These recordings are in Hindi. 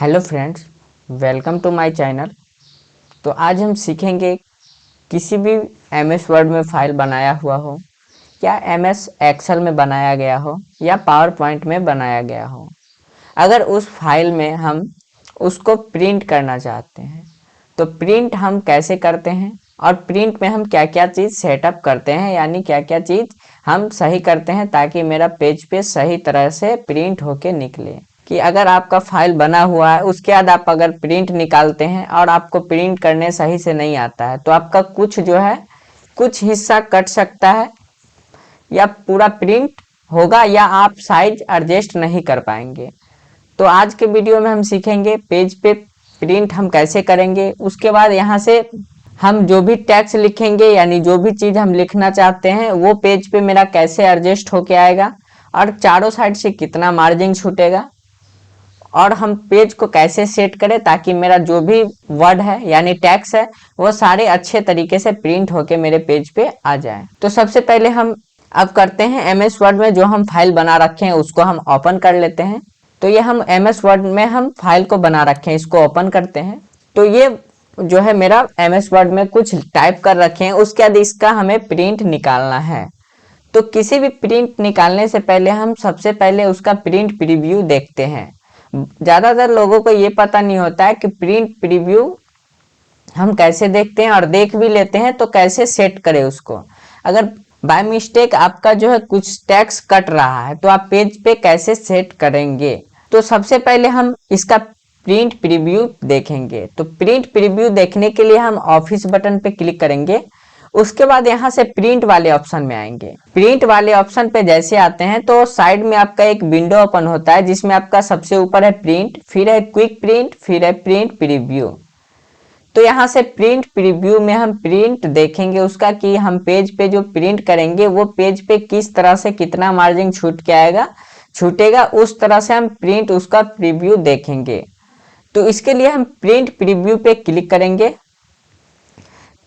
Hello friends, welcome to my channel. तो आज हम सीखेंगे किसी भी एमएस वर्ड में फाइल बनाया हुआ हो या एमएस एक्सेल में बनाया गया हो या पावर पॉइंट में बनाया गया हो, अगर उस फाइल में हम उसको प्रिंट करना चाहते हैं तो प्रिंट हम कैसे करते हैं और प्रिंट में हम क्या क्या चीज़ सेटअप करते हैं, यानी क्या क्या चीज़ हम सही करते हैं ताकि मेरा पेज पे सही तरह से प्रिंट होके निकले। कि अगर आपका फाइल बना हुआ है उसके बाद आप अगर प्रिंट निकालते हैं और आपको प्रिंट करने सही से नहीं आता है तो आपका कुछ जो है कुछ हिस्सा कट सकता है या पूरा प्रिंट होगा या आप साइज एडजस्ट नहीं कर पाएंगे। तो आज के वीडियो में हम सीखेंगे पेज पे प्रिंट हम कैसे करेंगे। उसके बाद यहाँ से हम जो भी टेक्स्ट लिखेंगे यानी जो भी चीज़ हम लिखना चाहते हैं वो पेज पे मेरा कैसे एडजस्ट होके आएगा और चारों साइड से कितना मार्जिन छूटेगा और हम पेज को कैसे सेट करें ताकि मेरा जो भी वर्ड है यानी टेक्स्ट है वो सारे अच्छे तरीके से प्रिंट होके मेरे पेज पे आ जाए। तो सबसे पहले हम अब करते हैं एमएस वर्ड में जो हम फाइल बना रखे हैं उसको हम ओपन कर लेते हैं। तो ये हम एमएस वर्ड में हम फाइल को बना रखे हैं, इसको ओपन करते हैं। तो ये जो है मेरा एमएस वर्ड में कुछ टाइप कर रखे हैं, उसके बाद इसका हमें प्रिंट निकालना है। तो किसी भी प्रिंट निकालने से पहले हम सबसे पहले उसका प्रिंट प्रीव्यू देखते हैं। ज़्यादातर लोगों को ये पता नहीं होता है कि प्रिंट प्रीव्यू हम कैसे देखते हैं और देख भी लेते हैं तो कैसे सेट करें उसको। अगर बाय मिस्टेक आपका जो है कुछ टेक्स्ट कट रहा है तो आप पेज पे कैसे सेट करेंगे। तो सबसे पहले हम इसका प्रिंट प्रीव्यू देखेंगे। तो प्रिंट प्रीव्यू देखने के लिए हम ऑफिस बटन पे क्लिक करेंगे। उसके बाद यहाँ से प्रिंट वाले ऑप्शन में आएंगे। प्रिंट वाले ऑप्शन पे जैसे आते हैं तो साइड में आपका एक विंडो ओपन होता है जिसमें आपका सबसे ऊपर है प्रिंट, फिर है क्विक प्रिंट, फिर है प्रिंट प्रीव्यू। तो यहाँ से प्रिंट प्रीव्यू में हम प्रिंट देखेंगे उसका कि हम पेज पे जो प्रिंट करेंगे वो पेज पे किस तरह से कितना मार्जिन छूटेगा उस तरह से हम प्रिंट उसका प्रीव्यू देखेंगे। तो इसके लिए हम प्रिंट प्रीव्यू पे क्लिक करेंगे।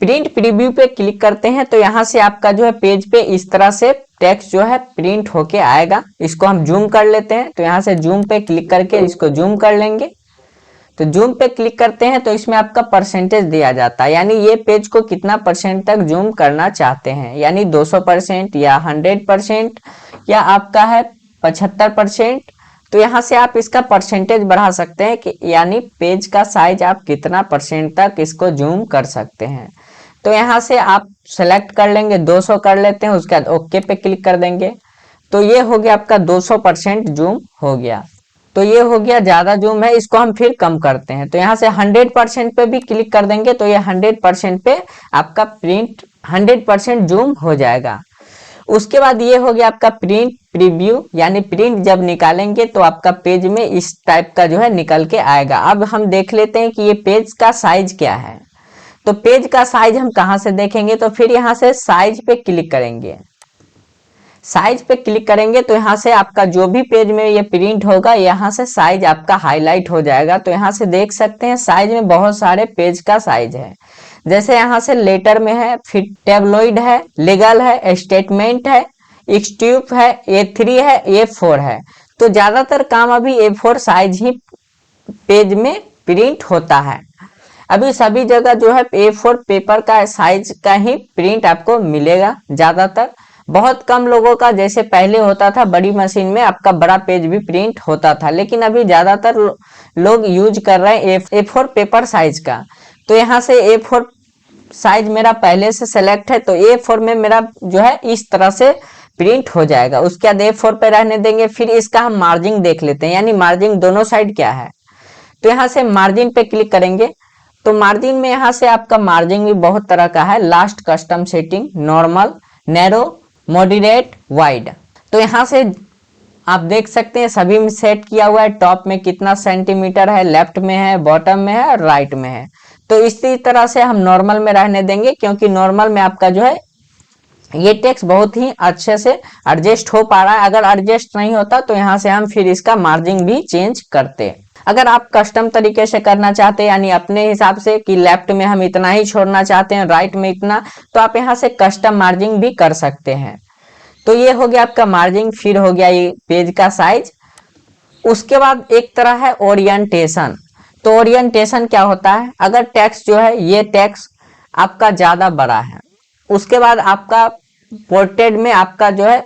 प्रिंट प्रीव्यू पे क्लिक करते हैं तो यहाँ से आपका जो है पेज पे इस तरह से टेक्स्ट जो है प्रिंट होके आएगा। इसको हम जूम कर लेते हैं। तो यहाँ से जूम पे क्लिक करके इसको जूम कर लेंगे। तो जूम पे क्लिक करते हैं तो इसमें आपका परसेंटेज दिया जाता है, यानी ये पेज को कितना परसेंट तक जूम करना चाहते हैं, यानी 200% या 100% या आपका है 75%। तो यहाँ से आप इसका परसेंटेज बढ़ा सकते हैं कि यानी पेज का साइज आप कितना परसेंट तक इसको जूम कर सकते हैं। तो यहाँ से आप सेलेक्ट कर लेंगे, 200 कर लेते हैं, उसके बाद ओके पे क्लिक कर देंगे। तो ये हो गया आपका 200% जूम हो गया। तो ये हो गया ज़्यादा जूम है, इसको हम फिर कम करते हैं। तो यहाँ से 100% पे भी क्लिक कर देंगे तो ये 100% पे आपका प्रिंट 100% जूम हो जाएगा। उसके बाद ये हो गया आपका प्रिंट प्रीव्यू, यानी प्रिंट जब निकालेंगे तो आपका पेज में इस टाइप का जो है निकल के आएगा। अब हम देख लेते हैं कि ये पेज का साइज क्या है। तो पेज का साइज हम कहाँ से देखेंगे, तो फिर यहाँ से साइज पे क्लिक करेंगे। साइज पे क्लिक करेंगे तो यहाँ से आपका जो भी पेज में ये प्रिंट होगा यहाँ से साइज आपका हाईलाइट हो जाएगा। तो यहाँ से देख सकते हैं साइज में बहुत सारे पेज का साइज है। जैसे यहाँ से लेटर में है, फिर टेबलॉइड है, लीगल है, स्टेटमेंट है, एक्सट्यूब है, A3 है, A4 है। तो ज्यादातर काम अभी A4 साइज ही पेज में प्रिंट होता है। अभी सभी जगह जो है A4 पेपर का साइज का ही प्रिंट आपको मिलेगा ज्यादातर। बहुत कम लोगों का जैसे पहले होता था बड़ी मशीन में आपका बड़ा पेज भी प्रिंट होता था, लेकिन अभी ज्यादातर लोग यूज कर रहे हैं A4 पेपर साइज का। तो यहाँ से A4 साइज मेरा पहले से सेलेक्ट है तो A4 में मेरा जो है इस तरह से प्रिंट हो जाएगा। उसके बाद A4 पे रहने देंगे। फिर इसका हम मार्जिन देख लेते हैं, यानी मार्जिन दोनों साइड क्या है। तो यहाँ से मार्जिन पे क्लिक करेंगे। तो मार्जिन में यहाँ से आपका मार्जिन भी बहुत तरह का है, last, custom setting, normal, narrow, moderate, wide. तो यहाँ से आप देख सकते हैं सभी में सेट किया हुआ है। टॉप में कितना सेंटीमीटर है, लेफ्ट में है, बॉटम में है, राइट में है। तो इसी तरह से हम नॉर्मल में रहने देंगे क्योंकि नॉर्मल में आपका जो है ये टेक्स्ट बहुत ही अच्छे से एडजस्ट हो पा रहा है। अगर एडजस्ट नहीं होता तो यहाँ से हम फिर इसका मार्जिन भी चेंज करते हैं। अगर आप कस्टम तरीके से करना चाहते हैं यानी अपने हिसाब से कि लेफ्ट में हम इतना ही छोड़ना चाहते हैं, राइट में इतना, तो आप यहाँ से कस्टम मार्जिन भी कर सकते हैं। तो ये हो गया आपका मार्जिन। फिर हो गया ये पेज का साइज। उसके बाद एक तरह है ओरिएंटेशन। तो ओरिएंटेशन क्या होता है, अगर टेक्स्ट जो है ये टेक्स्ट आपका ज़्यादा बड़ा है, उसके बाद आपका पोर्ट्रेट में आपका जो है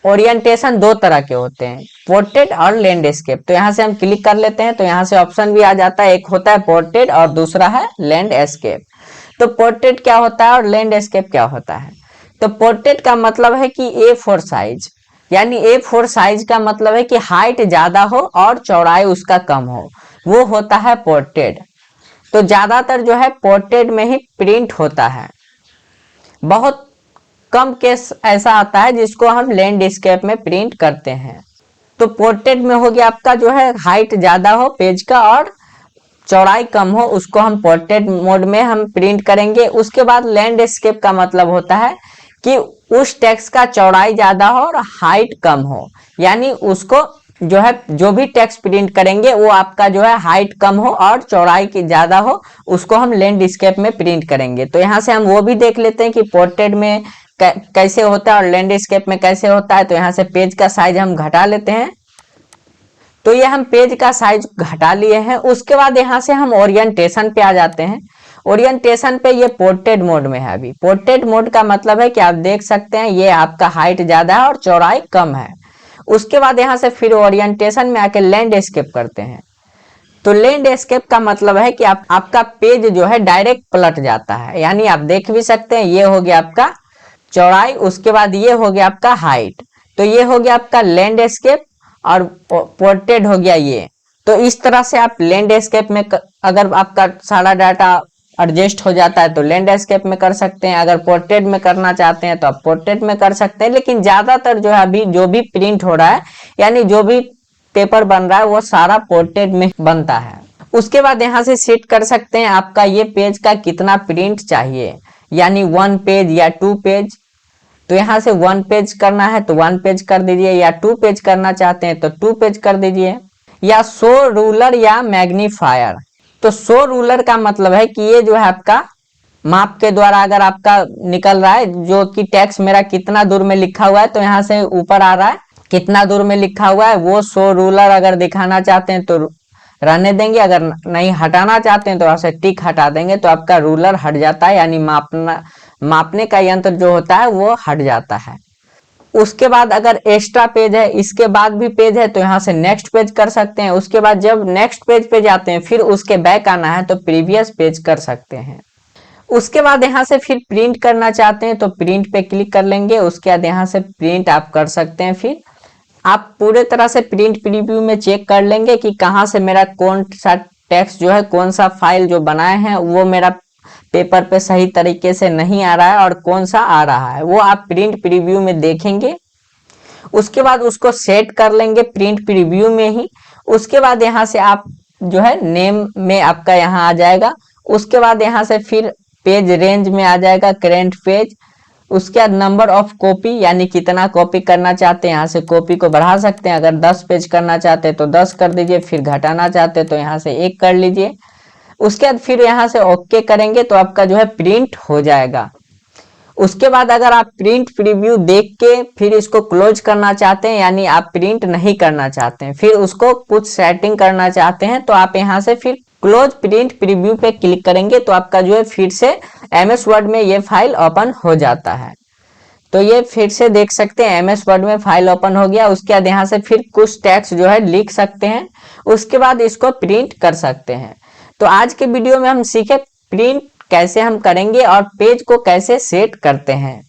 ओरिएंटेशन दो तरह के होते हैं, पोर्ट्रेट और लैंडस्केप। तो यहाँ से हम क्लिक कर लेते हैं, तो यहाँ से ऑप्शन भी आ जाता है, एक होता है पोर्ट्रेट और दूसरा है लैंडस्केप। तो पोर्ट्रेट क्या होता है और लैंडस्केप क्या होता है? तो पोर्ट्रेट का मतलब है कि A4 साइज, यानी A4 साइज का मतलब है कि हाइट ज़्यादा हो और चौड़ाई उसका कम हो, वो होता है पोर्ट्रेट। तो ज़्यादातर जो है पोर्ट्रेट में ही प्रिंट होता है, बहुत कम केस ऐसा आता है जिसको हम लैंडस्केप में प्रिंट करते हैं। तो पोर्ट्रेट में हो गया आपका जो है हाइट ज़्यादा हो पेज का और चौड़ाई कम हो, उसको हम पोर्ट्रेट मोड में हम प्रिंट करेंगे। उसके बाद लैंडस्केप का मतलब होता है कि उस टेक्स्ट का चौड़ाई ज़्यादा हो और हाइट कम हो, यानी उसको जो है जो भी टेक्स्ट प्रिंट करेंगे वो आपका जो है हाइट कम हो और चौड़ाई की ज़्यादा हो, उसको हम लैंडस्केप में प्रिंट करेंगे। तो यहाँ से हम वो भी देख लेते हैं कि पोर्ट्रेट में कैसे होता है और लैंडस्केप में कैसे होता है। तो यहाँ से पेज का साइज हम घटा लेते हैं, तो ये हम पेज का साइज घटा लिए हैं। उसके बाद यहाँ से हम ओरिएंटेशन पे आ जाते हैं। ओरिएंटेशन पे ये पोर्ट्रेट मोड में है। अभी पोर्ट्रेट मोड का मतलब है कि आप देख सकते हैं ये आपका हाइट ज़्यादा है और चौड़ाई कम है। उसके बाद यहाँ से फिर ओरिएंटेशन में आके लैंडस्केप करते हैं। तो लैंडस्केप का मतलब है कि आपका पेज जो है डायरेक्ट पलट जाता है, यानी आप देख भी सकते हैं ये हो गया आपका चौड़ाई, उसके बाद ये हो गया आपका हाइट। तो ये हो गया आपका लैंडस्केप और पोर्ट्रेट हो गया ये। तो इस तरह से आप लैंडस्केप में अगर आपका सारा डाटा एडजस्ट हो जाता है तो लैंडस्केप में कर सकते हैं, अगर पोर्ट्रेट में करना चाहते हैं तो आप पोर्ट्रेट में कर सकते हैं। लेकिन ज़्यादातर जो है अभी जो भी प्रिंट हो रहा है, यानी जो भी पेपर बन रहा है वो सारा पोर्ट्रेट में बनता है। उसके बाद यहाँ से सेट कर सकते हैं आपका ये पेज का कितना प्रिंट चाहिए, यानी 1 पेज या 2 पेज। तो यहाँ से 1 पेज करना है तो 1 पेज कर दीजिए, या 2 पेज करना चाहते हैं तो 2 पेज कर दीजिए, या शो रूलर या मैग्नीफायर। तो शो रूलर का मतलब है कि ये जो है आपका माप के द्वारा अगर आपका निकल रहा है जो कि टेक्स्ट मेरा कितना दूर में लिखा हुआ है, तो यहाँ से ऊपर आ रहा है कितना दूर में लिखा हुआ है, वो शो रूलर अगर दिखाना चाहते हैं तो रहने देंगे, अगर नहीं हटाना चाहते हैं तो यहाँ से टिक हटा देंगे, तो आपका रूलर हट जाता है, यानी मापने का यंत्र जो होता है वो हट जाता है। उसके बाद अगर एक्स्ट्रा पेज है, इसके बाद भी पेज है, तो यहाँ से नेक्स्ट पेज कर सकते हैं। उसके बाद जब नेक्स्ट पेज पे जाते हैं फिर उसके बैक आना है तो प्रीवियस पेज कर सकते हैं। उसके बाद यहाँ से फिर प्रिंट करना चाहते हैं तो प्रिंट पे क्लिक कर लेंगे। उसके बाद यहाँ से प्रिंट आप कर सकते हैं। फिर आप पूरे तरह से प्रिंट प्रीव्यू में चेक कर लेंगे कि कहाँ से मेरा कौन सा टेक्स्ट जो है, कौन सा फाइल जो बनाए हैं वो मेरा पेपर पे सही तरीके से नहीं आ रहा है और कौन सा आ रहा है, वो आप प्रिंट प्रीव्यू में देखेंगे। उसके बाद उसको सेट कर लेंगे प्रिंट प्रीव्यू में ही। उसके बाद यहाँ से आप जो है नेम में आपका यहाँ आ जाएगा। उसके बाद यहाँ से फिर पेज रेंज में आ जाएगा करेंट पेज। उसके बाद नंबर ऑफ कॉपी, यानी कितना कॉपी करना चाहते हैं, यहाँ से कॉपी को बढ़ा सकते हैं। अगर 10 पेज करना चाहते हैं तो 10 कर दीजिए, फिर घटाना चाहते हैं तो यहाँ से 1 कर लीजिए। उसके बाद फिर यहाँ से ओके करेंगे तो आपका जो है प्रिंट हो जाएगा। उसके बाद अगर आप प्रिंट प्रीव्यू देख के फिर इसको क्लोज करना चाहते हैं, यानी आप प्रिंट नहीं करना चाहते हैं, फिर उसको कुछ सेटिंग करना चाहते हैं, तो आप यहाँ से फिर क्लोज प्रिंट प्रीव्यू पे क्लिक करेंगे तो आपका जो है फिर से MS वर्ड में ये फाइल ओपन हो जाता है। तो ये फिर से देख सकते हैं MS वर्ड में फाइल ओपन हो गया। उसके बाद यहाँ से फिर कुछ टेक्स्ट जो है लिख सकते हैं, उसके बाद इसको प्रिंट कर सकते हैं। तो आज के वीडियो में हम सीखे प्रिंट कैसे हम करेंगे और पेज को कैसे सेट करते हैं।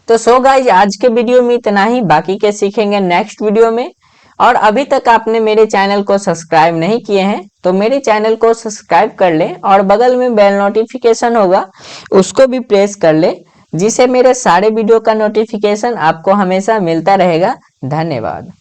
तो सो गाइज आज के वीडियो में इतना ही, बाकी के सीखेंगे नेक्स्ट वीडियो में। और अभी तक आपने मेरे चैनल को सब्सक्राइब नहीं किए हैं तो मेरे चैनल को सब्सक्राइब कर ले और बगल में बेल नोटिफिकेशन होगा उसको भी प्रेस कर ले, जिससे मेरे सारे वीडियो का नोटिफिकेशन आपको हमेशा मिलता रहेगा। धन्यवाद।